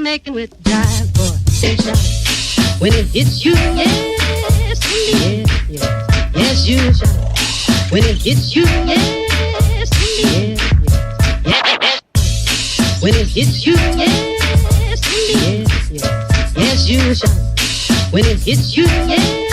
Making with drive boy, say shout when it hits you, yes, yes, yes, yes, you shout when it hits you, yes, yes, yes, yes, when it hits you, yes, yes, yes, yes, you shout when it hits you, yes.